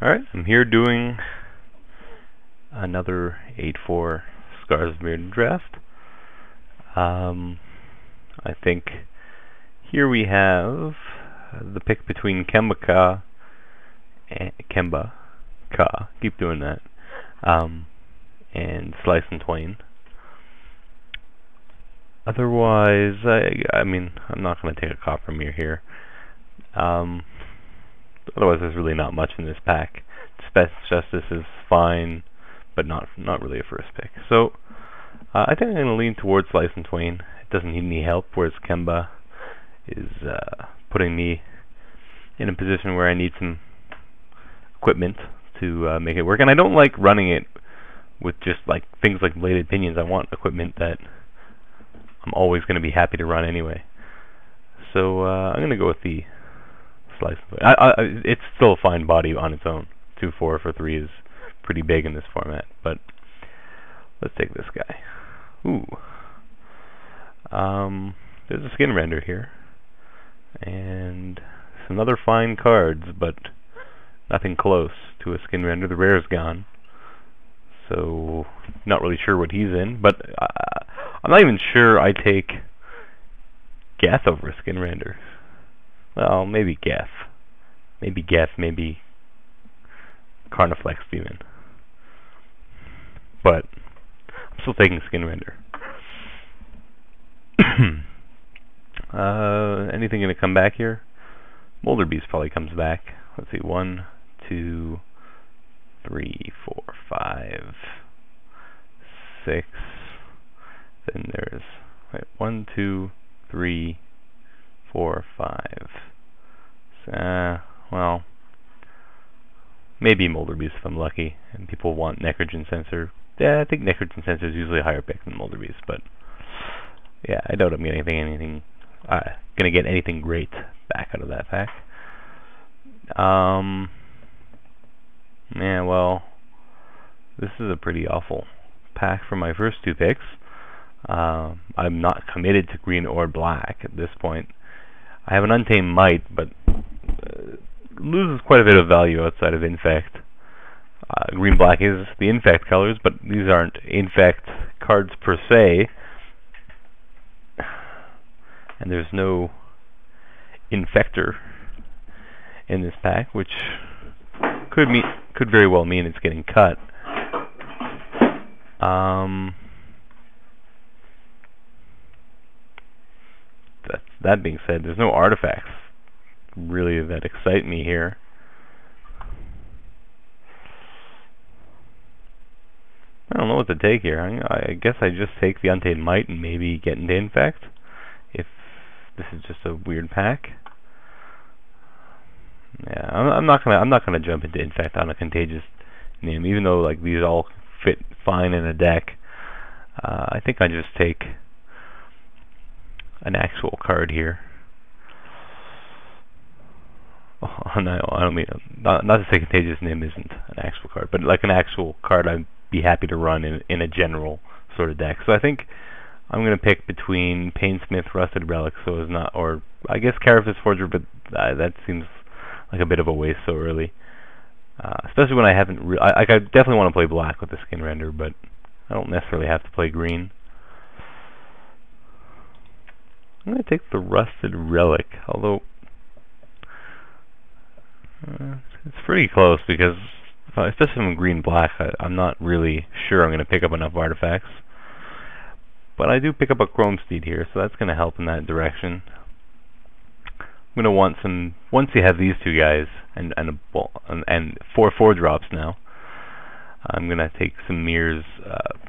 Alright, I'm here doing another 8-4 Scars of Mirrodin draft. I think here we have the pick between Kemba Ka, keep doing that, and Slice and Twain. Otherwise, I mean, I'm not going to take a Copper Mirror here. Otherwise, there's really not much in this pack. Special Justice is fine, but not really a first pick. So, I think I'm going to lean towards Slice and Twain. It doesn't need any help, whereas Kemba is putting me in a position where I need some equipment to make it work. And I don't like running it with just like things like bladed pinions. I want equipment that I'm always going to be happy to run anyway. So I'm going to go with the Slice. It's still a fine body on its own. 2-4 for 3 is pretty big in this format, but let's take this guy. Ooh. There's a skin render here, and some other fine cards, but nothing close to a skin render. The rare's gone, so not really sure what he's in, but I'm not even sure I take Geth over a skin render. Well, maybe Geth. Maybe Geth, maybe Carniflex even. But I'm still taking skin render. Anything gonna come back here? Molder Beast probably comes back. Let's see, 1, 2, 3, 4, 5, 6. Then there's 1, 2, 3, 4, 5. Well, maybe Molder Beast if I'm lucky, and people want Necrogen Sensor. Yeah, I think Necrogen Sensor is usually a higher pick than Molder Beast, but yeah, I doubt I'm gonna get anything great back out of that pack. Yeah, well, this is a pretty awful pack for my first 2 picks. I'm not committed to green or black at this point. I have an Untamed Might, but loses quite a bit of value outside of Infect. Green-black is the Infect colors, but these aren't Infect cards per se. And there's no Infector in this pack, which could very well mean it's getting cut. That being said, there's no artifacts really that excite me here. I don't know what to take here. I guess I just take the Untamed Might and maybe get into Infect if this is just a weird pack. Yeah, I'm not gonna jump into Infect on a Contagious name, even though like these all fit fine in a deck. I think I just take an actual card here. Oh no, I don't mean not to say Contagious Nim isn't an actual card, but like an actual card I'd be happy to run in a general sort of deck. So I think I'm gonna pick between Painsmith, Rusted Relic, so as not, or I guess Carapace Forger, but that seems like a bit of a waste so early. Especially when I haven't. I definitely want to play black with the skin render, but I don't necessarily have to play green. I'm going to take the Rusted Relic, although it's pretty close because, especially if I'm green-black, I'm not really sure I'm going to pick up enough artifacts. But I do pick up a Chrome Steed here, so that's going to help in that direction. I'm going to want some, once you have these 2 guys, and 4 drops now, I'm going to take some mirrors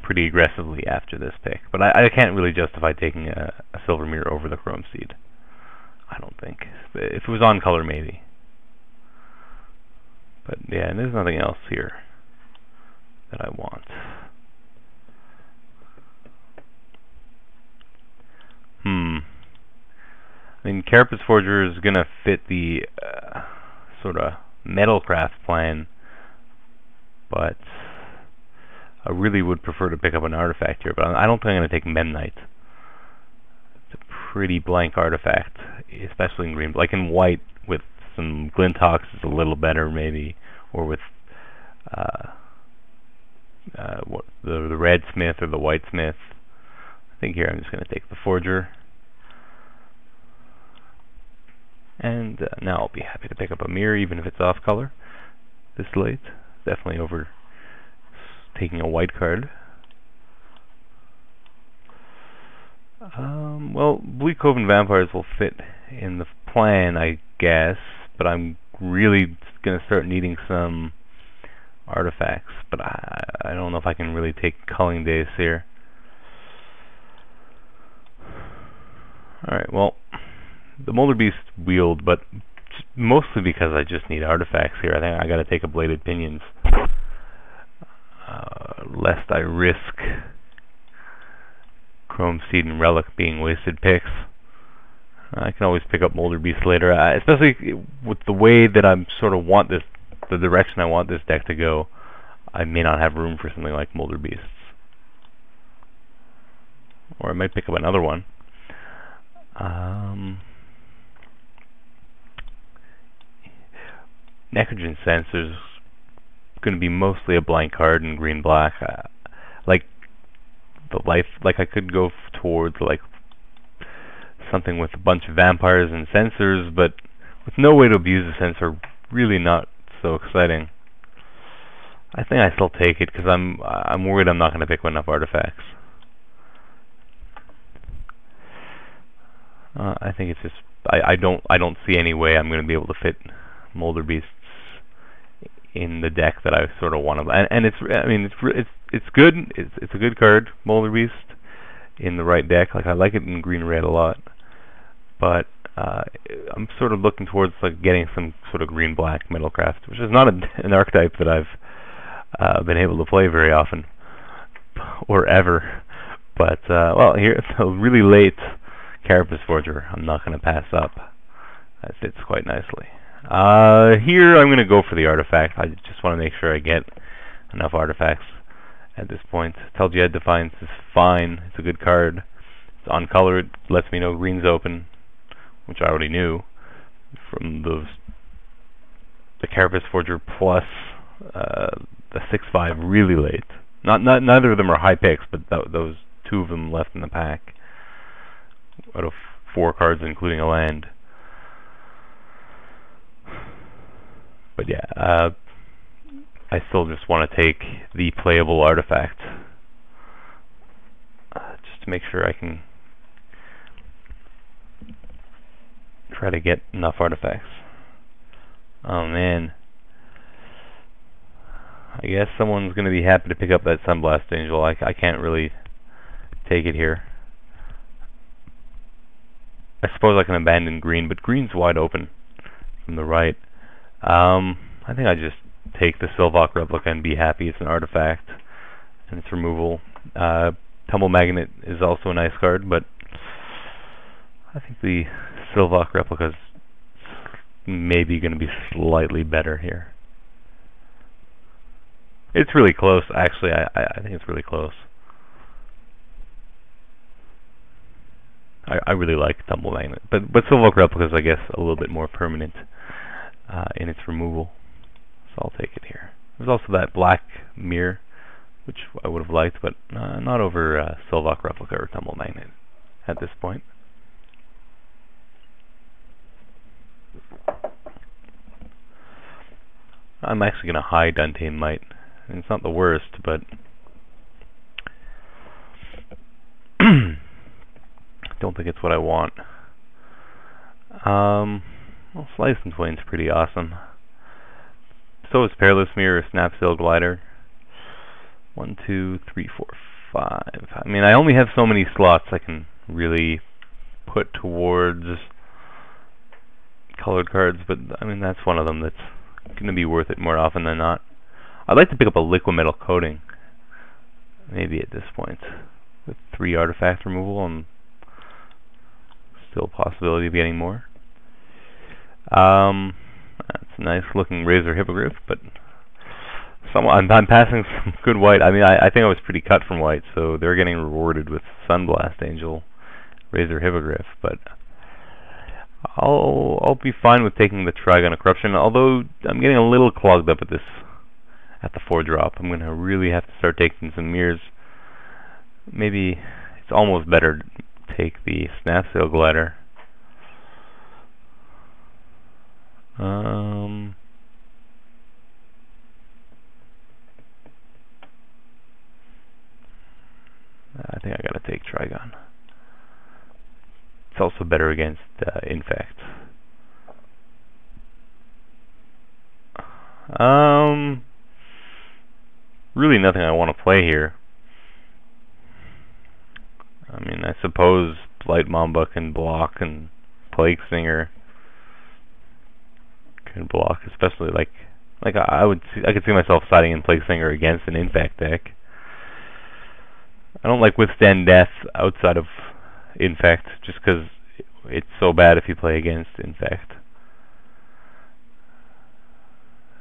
pretty aggressively after this pick. But I can't really justify taking a Silver Mirror over the Chrome Seed. I don't think. If it was on color, maybe. But yeah, there's nothing else here that I want. I mean, Carapace Forger is going to fit the sort of Metalcraft plan, but I really would prefer to pick up an artifact here, but I don't think I'm going to take Memnite. It's a pretty blank artifact, especially in green. Like in white with some Glinthawks is a little better maybe, or with what, the red smith or the white smith. I think here I'm just going to take the forger. And now I'll be happy to pick up a mirror, even if it's off color this late. Definitely over taking a white card. Well, Bleak Cove and Vampires will fit in the plan, I guess, but I'm really going to start needing some artifacts, but I don't know if I can really take Culling Days here. Alright, well, the Molder Beast wheeled, but mostly because I just need artifacts here. I think I gotta take a Bladed Pinions, lest I risk Chrome Seed and Relic being wasted picks. I can always pick up Molder Beast later, especially with the way that I'm sort of want this, the direction I want this deck to go. I may not have room for something like Molder Beasts, or I might pick up another one. Necrogen Sensor's going to be mostly a blank card in green-black. Like the life, like I could go towards like something with a bunch of vampires and sensors, but with no way to abuse the sensor, really not so exciting. I think I still take it because I'm worried I'm not going to pick enough artifacts. I think it's just I don't see any way I'm going to be able to fit Molder Beasts in the deck that I sort of want to. And it's good. It's a good card, Molder Beast, in the right deck. Like I like it in green red a lot, but I'm sort of looking towards like getting some sort of green black Metalcraft, which is not an archetype that I've been able to play very often or ever. But well, here so really late Carapace Forger, I'm not going to pass up. That fits quite nicely. Here I'm going to go for the artifact. I just want to make sure I get enough artifacts at this point. Telgead Defiance is fine. It's a good card. It's on color. It lets me know green's open, which I already knew from the Carapace Forger plus the 6/5 really late. Neither of them are high picks, but those two of them left in the pack out of 4 cards, including a land. But yeah, I still just want to take the playable artifact, just to make sure I can try to get enough artifacts. Oh man, I guess someone's going to be happy to pick up that Sunblast Angel. I can't really take it here. I suppose I can abandon green, but green's wide open from the right. I think I just take the Sylvok Replica and be happy. It's an artifact, and it's removal. Tumble Magnet is also a nice card, but I think the Sylvok Replica is maybe going to be slightly better here. It's really close, actually. I think it's really close. I really like Tumble Magnet, but Sylvok Replica is, I guess, a little bit more permanent in its removal, so I'll take it here. There's also that black mirror, which I would have liked, but not over Sylvok Replica or Tumble Magnet at this point. I'm actually going to hide Untamed Might. And it's not the worst, but don't think it's what I want. Well, Slice and Twain's pretty awesome. So is Perilous Mirror, Snapsail Glider. 1, 2, 3, 4, 5. I mean, I only have so many slots I can really put towards colored cards, but I mean that's one of them that's going to be worth it more often than not. I'd like to pick up a Liquid Metal Coating, maybe at this point, with 3 artifact removal and still a possibility of getting more. That's a nice looking Razor Hippogriff, but I'm passing some good white. I mean, I think I was pretty cut from white, so they're getting rewarded with Sunblast Angel, Razor Hippogriff, but I'll be fine with taking the Trigon of Corruption, although I'm getting a little clogged up at the 4-drop. I'm gonna really have to start taking some mirrors. Maybe it's almost better to take the Snapsail Glider. I think I gotta take Trigon. It's also better against Infect. Really nothing I want to play here. I mean, I suppose Blight Mamba can block, and Plague Stinger can block, especially like I could see myself siding in Plague Stinger against an Infect deck. I don't like Withstand Death outside of Infect, just because it's so bad if you play against Infect.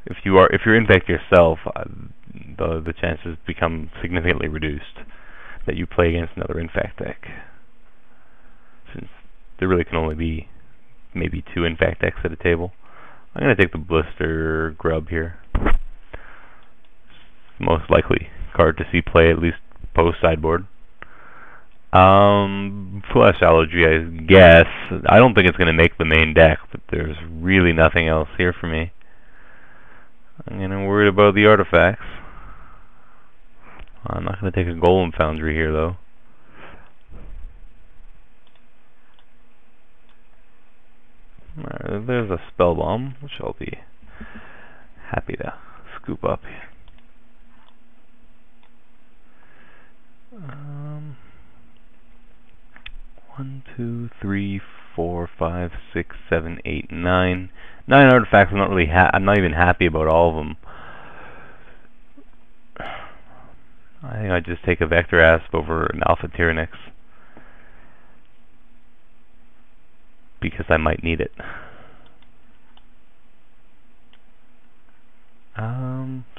If you're Infect yourself, the chances become significantly reduced that you play against another Infect deck, since there really can only be maybe 2 Infect decks at a table. I'm gonna take the Blister Grub here. It's the most likely card to see play, at least post sideboard. Flesh Allergy, I guess. I don't think it's gonna make the main deck, but there's really nothing else here for me. I'm worried about the artifacts. I'm not gonna take a Golem Foundry here though. There's a Spell Bomb, which I'll be happy to scoop up. 1, 2, 3, 4, 5, 6, 7, 8, 9. 9 artifacts. I'm not even happy about all of them. I think I'd just take a Vector Asp over an Alpha Tyrannix, because I might need it.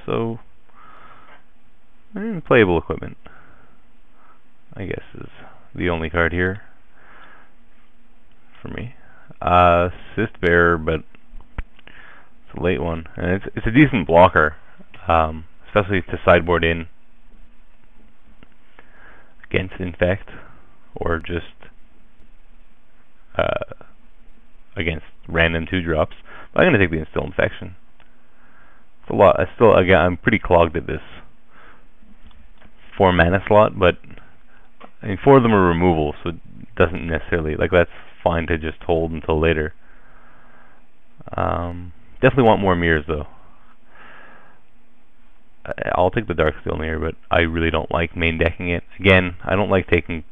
So playable equipment, I guess, is the only card here for me. Cyst Bearer, but it's a late one, and it's a decent blocker, especially to sideboard in against Infect, or just against random 2-drops. But I'm gonna take the Instill Infection. It's a lot. Again, I'm pretty clogged at this 4 mana slot, but I mean, 4 of them are removal, so it doesn't necessarily, like, that's fine to just hold until later. Definitely want more mirrors though. I'll take the Darksteel Mirror, but I really don't like main decking it. Again, I don't like taking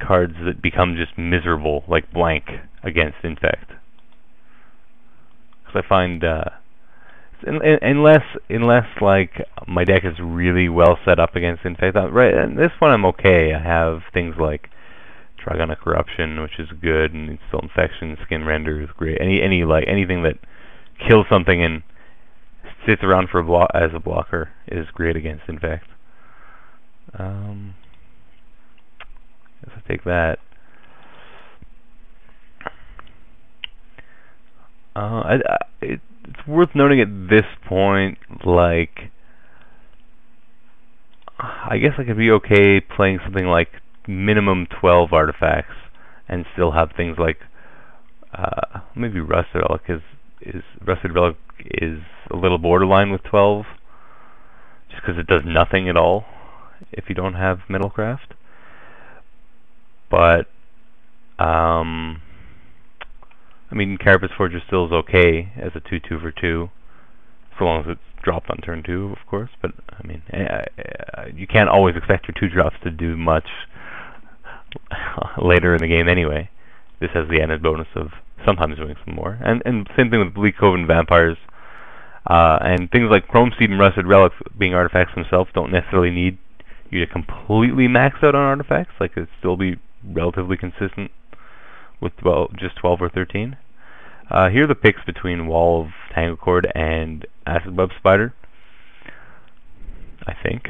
cards that become just miserable, like Blank, against Infect. Because I find, unless like my deck is really well set up against Infect, right? And this one I'm okay. I have things like Trigon of Corruption, which is good, and Instill Infection, Skin Render is great. Anything that kills something and sits around for as a blocker is great against Infect. Guess I take that. It's worth noting at this point, like, I guess I could be okay playing something like minimum 12 artifacts and still have things like maybe Rusted Relic is a little borderline with 12, just because it does nothing at all if you don't have Metalcraft. But I mean, Carapace Forger still is okay as a 2/2 for 2, so long as it's dropped on turn 2, of course. But I mean, you can't always expect your 2-drops to do much later in the game anyway. This has the added bonus of sometimes doing some more. And same thing with Bleak Coven Vampires. And things like Chrome Seed and Rusted Relic being artifacts themselves don't necessarily need you to completely max out on artifacts. Like, it'd still be relatively consistent with just 12 or 13. Here are the picks between Wall of Tanglecord and Acid Web Spider, I think.